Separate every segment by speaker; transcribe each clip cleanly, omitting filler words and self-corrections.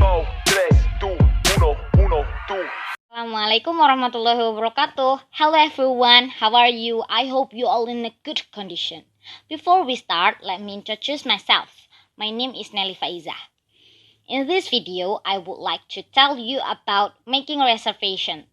Speaker 1: Assalamualaikum warahmatullahi wabarakatuh. Hello everyone, how are you? I hope you all in a good condition. Before we start, let me introduce myself. My name is Nelly Faiza. In this video, I would like to tell you about making a reservation.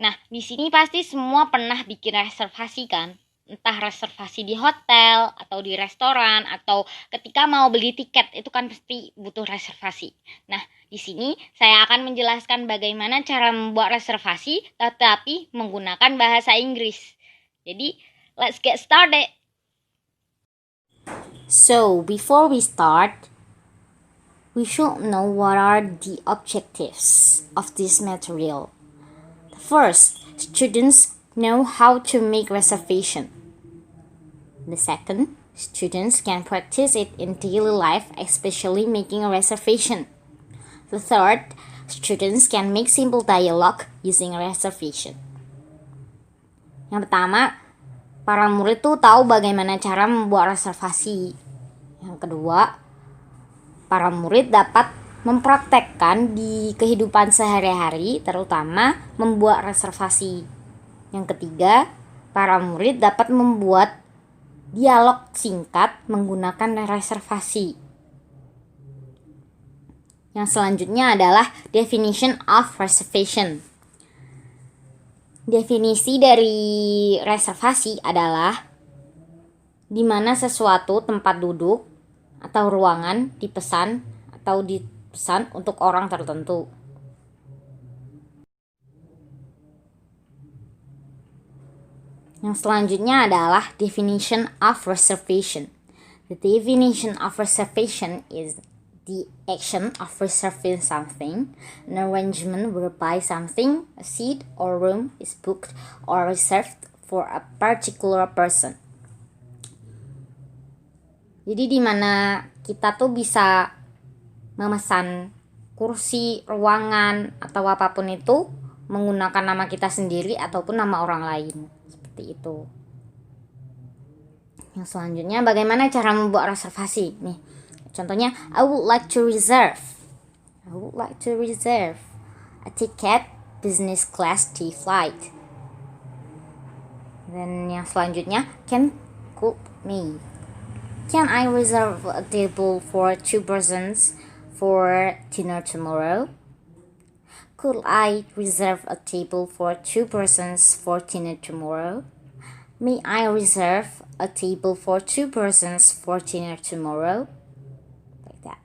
Speaker 1: Nah, di sini pasti semua pernah bikin reservasi kan? Entah reservasi di hotel, atau di restoran, atau ketika mau beli tiket, itu kan pasti butuh reservasi. Nah, di sini saya akan menjelaskan bagaimana cara membuat reservasi, tetapi menggunakan bahasa Inggris. Jadi, let's get started!
Speaker 2: So, before we start, we should know what are the objectives of this material. First, students know how to make reservation. The second, students can practice it in daily life, especially making a reservation. The third, students can make simple dialogue using a reservation. Yang pertama, para murid tuh tahu bagaimana cara membuat reservasi. Yang kedua, para murid dapat mempraktekkan di kehidupan sehari-hari, terutama membuat reservasi. Yang ketiga, para murid dapat membuat dialog singkat menggunakan reservasi. Yang selanjutnya adalah definition of reservation. Definisi dari reservasi adalah di mana sesuatu tempat duduk atau ruangan dipesan untuk orang tertentu. Yang selanjutnya adalah definition of reservation. The definition of reservation is the action of reserving something, an arrangement whereby something, a seat or room is booked or reserved for a particular person. Jadi di mana kita tuh bisa memesan kursi, ruangan, atau apapun itu menggunakan nama kita sendiri ataupun nama orang lain. Seperti itu. Yang selanjutnya, bagaimana cara membuat reservasi? Nih, contohnya, I would like to reserve a ticket business class tea flight. Dan yang selanjutnya, can I reserve a table for 2 persons for dinner tomorrow? Could I reserve a table for 2 persons for dinner tomorrow? May I reserve a table for 2 persons for dinner tomorrow? Like that.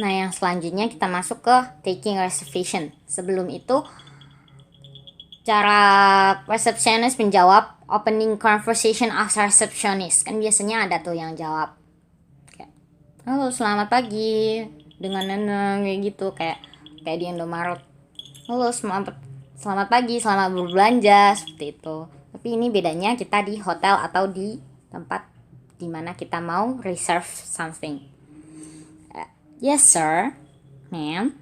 Speaker 2: Nah, yang selanjutnya kita masuk ke taking reservation. Sebelum itu, cara receptionist menjawab opening conversation of receptionist. Kan biasanya ada tuh yang jawab. Halo, selamat pagi. Dengan neneng kayak gitu, kayak di Indomaret. Halo, selamat pagi, selamat berbelanja, seperti itu. Tapi ini bedanya kita di hotel atau di tempat di mana kita mau reserve something. Yes sir, ma'am,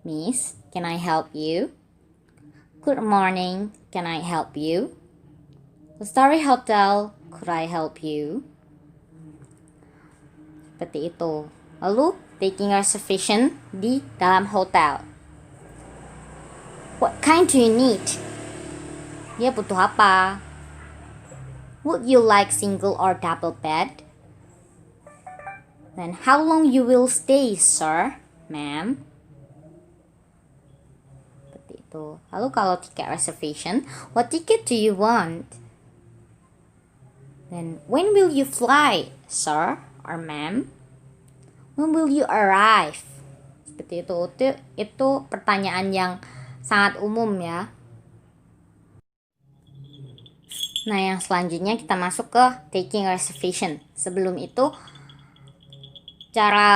Speaker 2: miss, can I help you? Good morning, can I help you? The Starry Hotel, could I help you? Seperti itu. Lalu taking reservation di dalam hotel. What kind do you need? Dia butuh apa? Would you like single or double bed? Then how long you will stay, sir, ma'am? Seperti itu. Lalu kalau tiket reservation, what ticket do you want? Then when will you fly, sir or ma'am? When will you arrive? Seperti itu. Itu pertanyaan yang sangat umum ya. Nah, yang selanjutnya kita masuk ke taking reservation. Sebelum itu, cara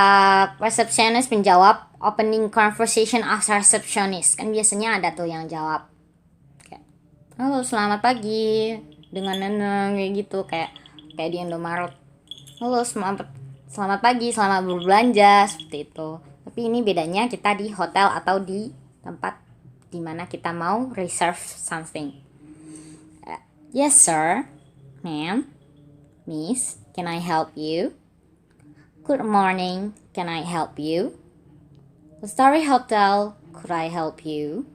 Speaker 2: receptionist menjawab opening conversation of receptionist. Kan biasanya ada tuh yang jawab. Halo, selamat pagi. Dengan neneng kayak gitu, kayak di Indomaret. Halo, selamat pagi, selamat berbelanja, seperti itu. Tapi ini bedanya kita di hotel atau di tempat di mana kita mau reserve something. Yes sir, ma'am, miss, can I help you? Good morning, can I help you? Lestari Hotel, could I help you?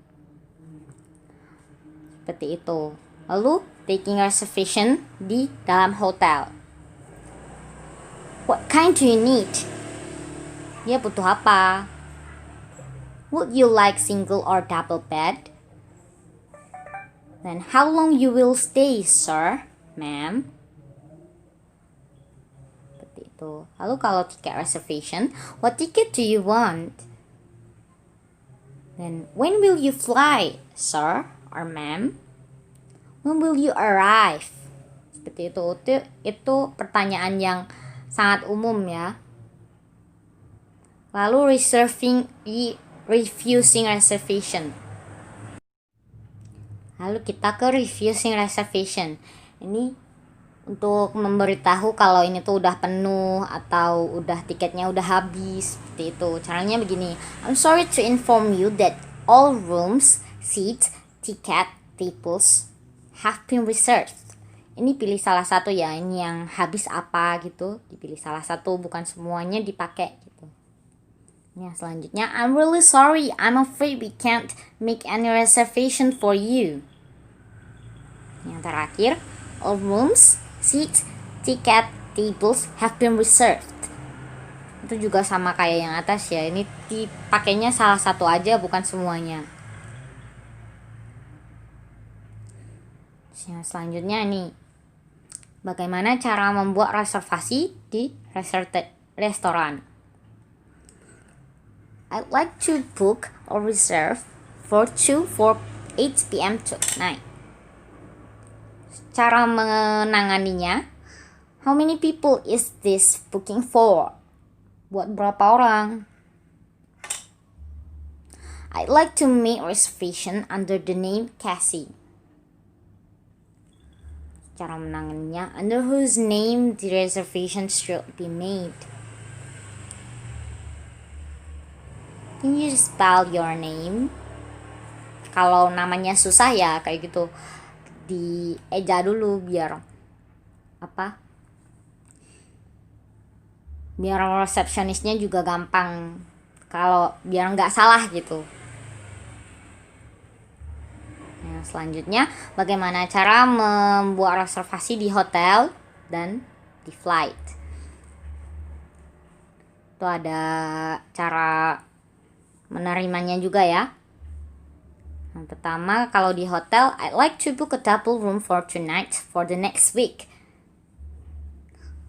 Speaker 2: Seperti itu. Lalu, taking reservation di dalam hotel. What kind do you need? Dia butuh apa? Would you like single or double bed? Then how long you will stay, sir, ma'am? Seperti itu. Lalu kalau tiket reservation, what ticket do you want? Then when will you fly, sir or ma'am? When will you arrive? Seperti itu. Itu pertanyaan yang sangat umum ya. Lalu refusing reservation. Lalu kita ke refusing reservation. Ini untuk memberitahu kalau ini tuh udah penuh atau udah tiketnya udah habis. Seperti itu. Caranya begini. I'm sorry to inform you that all rooms, seats, ticket, tables have been reserved. Ini pilih salah satu ya. Ini yang habis apa gitu. Dipilih salah satu, bukan semuanya dipakai gitu. Ya, selanjutnya, I'm really sorry. I'm afraid we can't make any reservation for you. Yang terakhir, all rooms, seats, ticket, tables have been reserved. Itu juga sama kayak yang atas ya. Ini dipakainya salah satu aja, bukan semuanya. Yang selanjutnya nih, bagaimana cara membuat reservasi di restoran? I'd like to book or reserve for 8 p.m. tonight. Cara menanganinya, how many people is this booking for? Buat berapa orang? I'd like to make reservation under the name Cassie. Cara menanganinya, under whose name the reservation should be made? Can you spell your name? Kalau namanya susah ya kayak gitu, dieja dulu biar biar resepsionisnya juga gampang, kalau biar nggak salah gitu. Nah, selanjutnya bagaimana cara membuat reservasi di hotel dan di flight. Itu ada cara menerimanya juga ya. Yang pertama, kalau di hotel, I'd like to book a double room for tonight for the next week.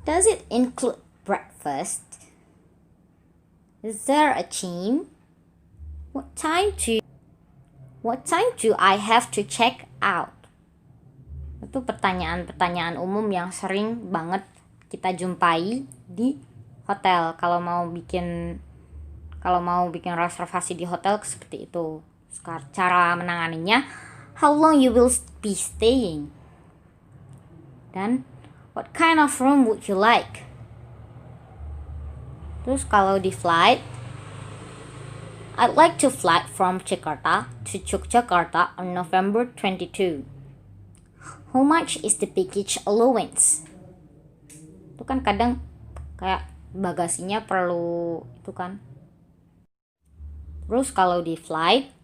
Speaker 2: Does it include breakfast? Is there a theme? What time do I have to check out? Itu pertanyaan-pertanyaan umum yang sering banget kita jumpai di hotel kalau mau bikin reservasi di hotel seperti itu. Cara menanganinya, how long you will be staying? Dan what kind of room would you like? Terus kalau di flight, I'd like to fly from Jakarta to Yogyakarta on November 22. How much is the baggage allowance? Itu kan kadang kayak bagasinya perlu itu kan. Terus kalau di flight,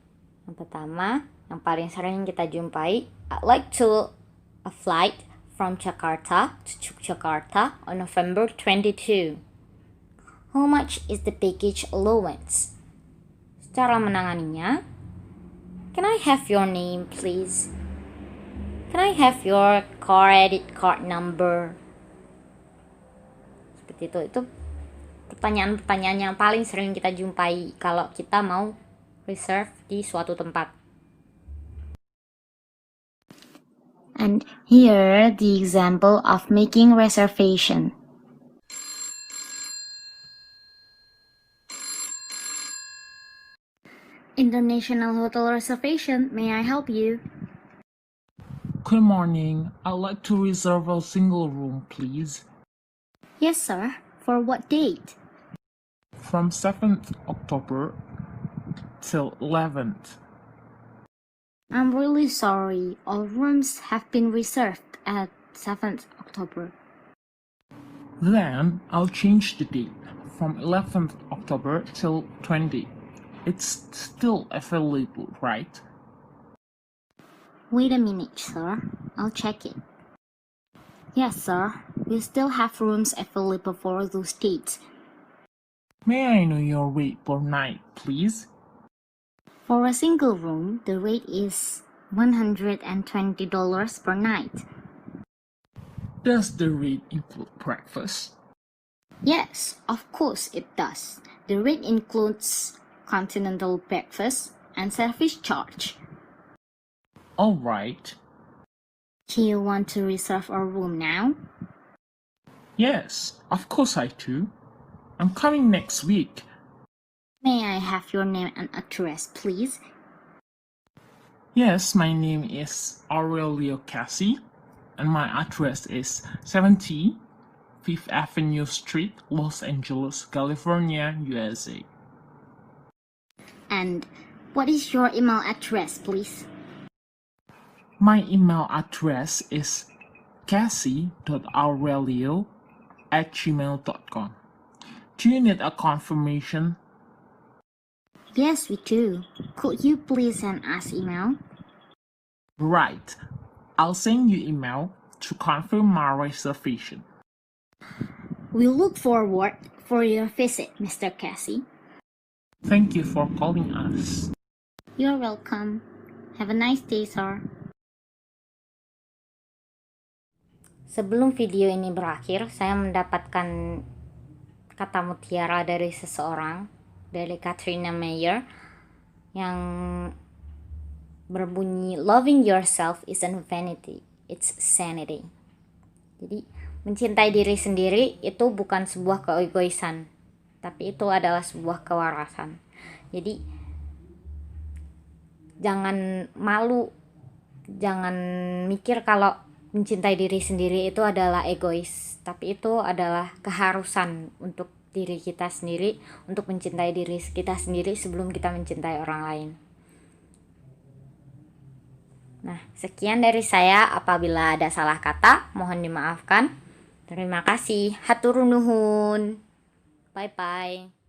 Speaker 2: yang pertama, yang paling sering kita jumpai, I'd like to a flight from Jakarta to Yogyakarta on November 22. How much is the baggage allowance? Cara menanganinya, can I have your name please? Can I have your credit card number? Seperti itu pertanyaan-pertanyaan yang paling sering kita jumpai kalau kita mau reserve di suatu tempat. And here the example of making reservation. International Hotel Reservation, may I help you?
Speaker 3: Good morning. I'd like to reserve a single room, please.
Speaker 2: Yes, sir. For what date?
Speaker 3: From 7th October till 11th.
Speaker 2: I'm really sorry. All rooms have been reserved at 7th October.
Speaker 3: Then I'll change the date. from 11th October till 20. It's still available, right?
Speaker 2: Wait a minute, sir. I'll check it. Yes, sir. We still have rooms available for those dates.
Speaker 3: May I know your rate per night, please?
Speaker 2: For a single room, the rate is $120 per night.
Speaker 3: Does the rate include breakfast?
Speaker 2: Yes, of course it does. The rate includes continental breakfast and service charge.
Speaker 3: All right.
Speaker 2: Do you want to reserve a room now?
Speaker 3: Yes, of course I do. I'm coming next week.
Speaker 2: May I have your name and address, please?
Speaker 3: Yes, my name is Aurelio Cassie, and my address is 70 Fifth Avenue Street, Los Angeles, California, USA.
Speaker 2: And what is your email address, please?
Speaker 3: My email address is cassie.aurelio@gmail.com. Do you need a confirmation?
Speaker 2: Yes, we do. Could you please send us email?
Speaker 3: Right. I'll send you email to confirm my reservation.
Speaker 2: We look forward for your visit, Mr. Cassie.
Speaker 3: Thank you for calling us.
Speaker 2: You're welcome. Have a nice day, sir. Sebelum video ini berakhir, saya mendapatkan kata mutiara dari seseorang, dari Katrina Meyer, yang berbunyi, "Loving yourself isn't vanity, it's sanity." Jadi, mencintai diri sendiri itu bukan sebuah keegoisan, tapi itu adalah sebuah kewarasan. Jadi, jangan malu, jangan mikir kalau mencintai diri sendiri itu adalah egois, tapi itu adalah keharusan untuk diri kita sendiri, untuk mencintai diri kita sendiri sebelum kita mencintai orang lain. Nah, sekian dari saya. Apabila ada salah kata, mohon dimaafkan. Terima kasih. Hatur nuhun. Bye-bye.